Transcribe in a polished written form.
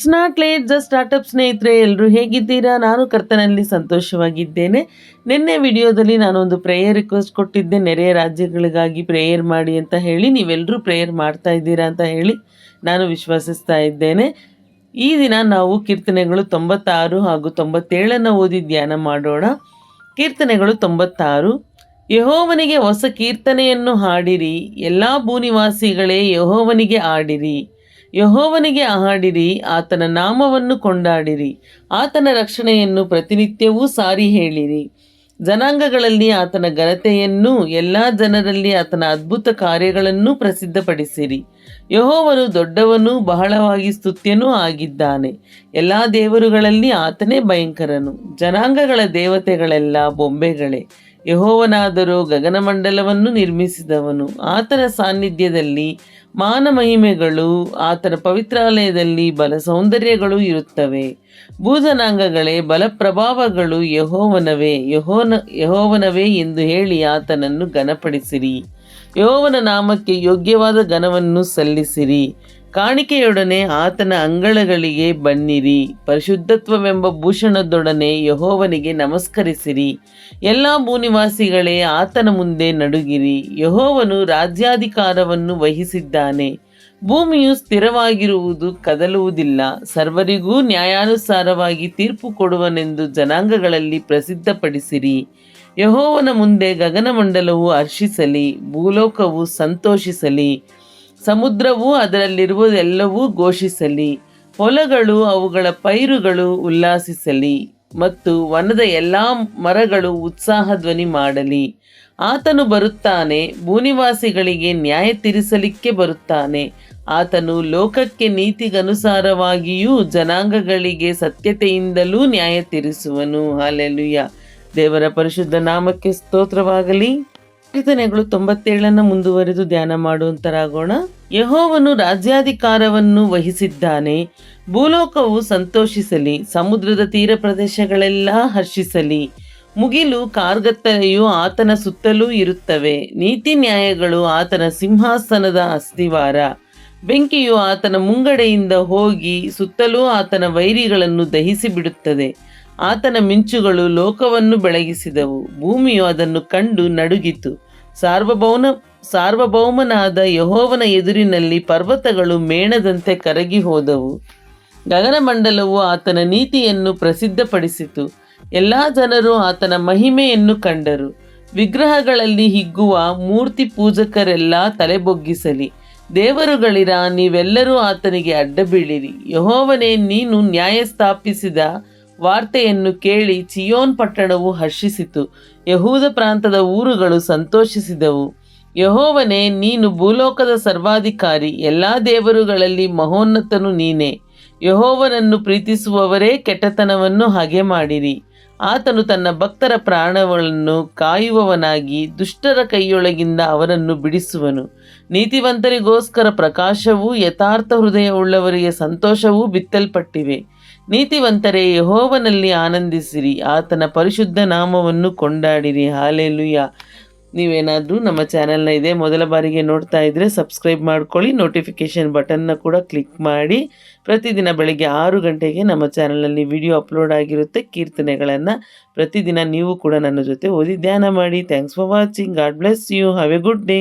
It's not late the startup ಸ್ನೇಹಿತರೆ, ಎಲ್ಲರೂ ಹೇಗಿದ್ದೀರಾ? ನಾನು ಕರ್ತನಲ್ಲಿ ಸಂತೋಷವಾಗಿದ್ದೇನೆ. ನಿನ್ನೆ ವಿಡಿಯೋದಲ್ಲಿ ನಾನೊಂದು ಪ್ರೇಯರ್ ರಿಕ್ವೆಸ್ಟ್ ಕೊಟ್ಟಿದ್ದೆ, ನೆರೆಯ ರಾಜ್ಯಗಳಿಗಾಗಿ ಪ್ರೇಯರ್ ಮಾಡಿ ಅಂತ ಹೇಳಿ. ನೀವೆಲ್ಲರೂ ಪ್ರೇಯರ್ ಮಾಡ್ತಾ ಇದ್ದೀರಾ ಅಂತ ಹೇಳಿ ನಾನು ವಿಶ್ವಾಸಿಸ್ತಾ ಇದ್ದೇನೆ. ಈ ದಿನ ನಾವು ಕೀರ್ತನೆಗಳು 96 ಹಾಗೂ 97 ಓದಿ ಧ್ಯಾನ ಮಾಡೋಣ. ಕೀರ್ತನೆಗಳು 96. ಯೆಹೋವನಿಗೆ ಹೊಸ ಕೀರ್ತನೆಯನ್ನು ಹಾಡಿರಿ, ಎಲ್ಲ ಭೂನಿವಾಸಿಗಳೇ ಯೆಹೋವನಿಗೆ ಹಾಡಿರಿ. ಯೆಹೋವನಿಗೆ ಹಾಡಿರಿ, ಆತನ ನಾಮವನ್ನು ಕೊಂಡಾಡಿರಿ, ಆತನ ರಕ್ಷಣೆಯನ್ನು ಪ್ರತಿನಿತ್ಯವೂ ಸಾರಿ ಹೇಳಿರಿ. ಜನಾಂಗಗಳಲ್ಲಿ ಆತನ ಘನತೆಯನ್ನು, ಎಲ್ಲ ಜನರಲ್ಲಿ ಆತನ ಅದ್ಭುತ ಕಾರ್ಯಗಳನ್ನು ಪ್ರಸಿದ್ಧಪಡಿಸಿರಿ. ಯೆಹೋವನು ದೊಡ್ಡವನು, ಬಹಳವಾಗಿ ಸ್ತುತ್ಯನೂ ಆಗಿದ್ದಾನೆ. ಎಲ್ಲ ದೇವರುಗಳಲ್ಲಿ ಆತನೇ ಭಯಂಕರನು. ಜನಾಂಗಗಳ ದೇವತೆಗಳೆಲ್ಲ ಬೊಂಬೆಗಳೇ, ಯೆಹೋವನಾದರೂ ಗಗನಮಂಡಲವನ್ನು ನಿರ್ಮಿಸಿದವನು. ಆತನ ಸಾನ್ನಿಧ್ಯದಲ್ಲಿ ಮಾನ ಮಹಿಮೆಗಳು, ಆತನ ಪವಿತ್ರಾಲಯದಲ್ಲಿ ಬಲ ಸೌಂದರ್ಯಗಳು ಇರುತ್ತವೆ. ಭೂಜನಾಂಗಗಳೇ, ಬಲಪ್ರಭಾವಗಳು ಯೆಹೋವನವೇ ಎಂದು ಹೇಳಿ ಆತನನ್ನು ಘನಪಡಿಸಿರಿ. ಯೆಹೋವನ ನಾಮಕ್ಕೆ ಯೋಗ್ಯವಾದ ಘನವನ್ನು ಸಲ್ಲಿಸಿರಿ. ಕಾಣಿಕೆಯೊಡನೆ ಆತನ ಅಂಗಳಗಳಿಗೆ ಬನ್ನಿರಿ. ಪರಿಶುದ್ಧತ್ವವೆಂಬ ಭೂಷಣದೊಡನೆ ಯೆಹೋವನಿಗೆ ನಮಸ್ಕರಿಸಿರಿ. ಎಲ್ಲ ಭೂನಿವಾಸಿಗಳೇ, ಆತನ ಮುಂದೆ ನಡುಗಿರಿ. ಯೆಹೋವನು ರಾಜ್ಯಾಧಿಕಾರವನ್ನು ವಹಿಸಿದ್ದಾನೆ. ಭೂಮಿಯು ಸ್ಥಿರವಾಗಿರುವುದು, ಕದಲುವುದಿಲ್ಲ. ಸರ್ವರಿಗೂ ನ್ಯಾಯಾನುಸಾರವಾಗಿ ತೀರ್ಪು ಕೊಡುವನೆಂದು ಜನಾಂಗಗಳಲ್ಲಿ ಪ್ರಸಿದ್ಧಪಡಿಸಿರಿ. ಯೆಹೋವನ ಮುಂದೆ ಗಗನಮಂಡಲವು ಹರ್ಷಿಸಲಿ, ಭೂಲೋಕವು ಸಂತೋಷಿಸಲಿ, ಸಮುದ್ರವೂ ಅದರಲ್ಲಿರುವುದೆಲ್ಲವೂ ಘೋಷಿಸಲಿ. ಹೊಲಗಳು ಅವುಗಳ ಪೈರುಗಳು ಉಲ್ಲಾಸಿಸಲಿ, ಮತ್ತು ವನದ ಎಲ್ಲ ಮರಗಳು ಉತ್ಸಾಹ ಧ್ವನಿ ಮಾಡಲಿ. ಆತನು ಬರುತ್ತಾನೆ, ಭೂನಿವಾಸಿಗಳಿಗೆ ನ್ಯಾಯ ತೀರಿಸಲಿಕ್ಕೆ ಬರುತ್ತಾನೆ. ಆತನು ಲೋಕಕ್ಕೆ ನೀತಿಗನುಸಾರವಾಗಿಯೂ ಜನಾಂಗಗಳಿಗೆ ಸತ್ಯತೆಯಿಂದಲೂ ನ್ಯಾಯ ತೀರಿಸುವನು. ಹಲ್ಲೆಲೂಯಾ. ದೇವರ ಪರಿಶುದ್ಧ ನಾಮಕ್ಕೆ ಸ್ತೋತ್ರವಾಗಲಿ. ಕೀರ್ತನೆಗಳು 97 ಮುಂದುವರೆದು ಧ್ಯಾನ ಮಾಡುವಂತರಾಗೋಣ. ಯೆಹೋವನು ರಾಜ್ಯಾಧಿಕಾರವನ್ನು ವಹಿಸಿದ್ದಾನೆ. ಭೂಲೋಕವು ಸಂತೋಷಿಸಲಿ, ಸಮುದ್ರದ ತೀರ ಪ್ರದೇಶಗಳೆಲ್ಲ ಹರ್ಷಿಸಲಿ. ಮುಗಿಲು ಕಾರ್ಗತ್ತಲೆಯು ಆತನ ಸುತ್ತಲೂ ಇರುತ್ತವೆ. ನೀತಿ ನ್ಯಾಯಗಳು ಆತನ ಸಿಂಹಾಸನದ ಅಸ್ತಿವಾರ. ಬೆಂಕಿಯು ಆತನ ಮುಂಗಡೆಯಿಂದ ಹೋಗಿ ಸುತ್ತಲೂ ಆತನ ವೈರಿಗಳನ್ನು ದಹಿಸಿ ಬಿಡುತ್ತದೆ. ಆತನ ಮಿಂಚುಗಳು ಲೋಕವನ್ನು ಬೆಳಗಿಸಿದವು, ಭೂಮಿಯು ಅದನ್ನು ಕಂಡು ನಡುಗಿತು. ಸಾರ್ವಭೌಮನಾದ ಯೆಹೋವನ ಎದುರಿನಲ್ಲಿ ಪರ್ವತಗಳು ಮೇಣದಂತೆ ಕರಗಿ ಹೋದವು. ಗಗನಮಂಡಲವು ಆತನ ನೀತಿಯನ್ನು ಪ್ರಸಿದ್ಧಪಡಿಸಿತು. ಎಲ್ಲ ಜನರು ಆತನ ಮಹಿಮೆಯನ್ನು ಕಂಡರು. ವಿಗ್ರಹಗಳಲ್ಲಿ ಹಿಗ್ಗುವ ಮೂರ್ತಿ ಪೂಜಕರೆಲ್ಲ ತಲೆಬೊಗ್ಗಿಸಲಿ. ದೇವರುಗಳಿರ, ನೀವೆಲ್ಲರೂ ಆತನಿಗೆ ಅಡ್ಡಬೀಳಿರಿ. ಯೆಹೋವನೇ, ನೀನು ನ್ಯಾಯ ಸ್ಥಾಪಿಸಿದ ವಾರ್ತೆಯನ್ನು ಕೇಳಿ ಚಿಯೋನ್ ಪಟ್ಟಣವು ಹರ್ಷಿಸಿತು, ಯಹೂದ ಪ್ರಾಂತದ ಊರುಗಳು ಸಂತೋಷಿಸಿದವು. ಯೆಹೋವನೇ, ನೀನು ಭೂಲೋಕದ ಸರ್ವಾಧಿಕಾರಿ, ಎಲ್ಲ ದೇವರುಗಳಲ್ಲಿ ಮಹೋನ್ನತನು ನೀನೇ. ಯೆಹೋವನನ್ನು ಪ್ರೀತಿಸುವವರೇ ಕೆಟ್ಟತನವನ್ನು ಹಗೆ ಮಾಡಿರಿ. ಆತನು ತನ್ನ ಭಕ್ತರ ಪ್ರಾಣಗಳನ್ನು ಕಾಯುವವನಾಗಿ ದುಷ್ಟರ ಕೈಯೊಳಗಿಂದ ಅವರನ್ನು ಬಿಡಿಸುವನು. ನೀತಿವಂತರಿಗೋಸ್ಕರ ಪ್ರಕಾಶವೂ ಯಥಾರ್ಥ ಹೃದಯವುಳ್ಳವರಿಗೆ ಸಂತೋಷವೂ ಬಿತ್ತಲ್ಪಟ್ಟಿವೆ. ನೀತಿವಂತರೇ, ಯೆಹೋವನಲ್ಲಿ ಆನಂದಿಸಿರಿ, ಆತನ ಪರಿಶುದ್ಧ ನಾಮವನ್ನು ಕೊಂಡಾಡಿರಿ. ಹಾಲೆಲೂಯಾ. ನೀವೇನಾದರೂ ನಮ್ಮ ಚಾನೆಲ್ನ ಇದೇ ಮೊದಲ ಬಾರಿಗೆ ನೋಡ್ತಾ ಇದ್ದರೆ ಸಬ್ಸ್ಕ್ರೈಬ್ ಮಾಡ್ಕೊಳ್ಳಿ. ನೋಟಿಫಿಕೇಷನ್ ಬಟನ್ನ ಕೂಡ ಕ್ಲಿಕ್ ಮಾಡಿ. ಪ್ರತಿದಿನ ಬೆಳಗ್ಗೆ 6 ಗಂಟೆಗೆ ನಮ್ಮ ಚಾನಲ್ನಲ್ಲಿ ವಿಡಿಯೋ ಅಪ್ಲೋಡ್ ಆಗಿರುತ್ತೆ. ಕೀರ್ತನೆಗಳನ್ನು ಪ್ರತಿದಿನ ನೀವು ಕೂಡ ನನ್ನ ಜೊತೆ ಓದಿ ಧ್ಯಾನ ಮಾಡಿ. Thanks for watching. God bless you. Have a good day.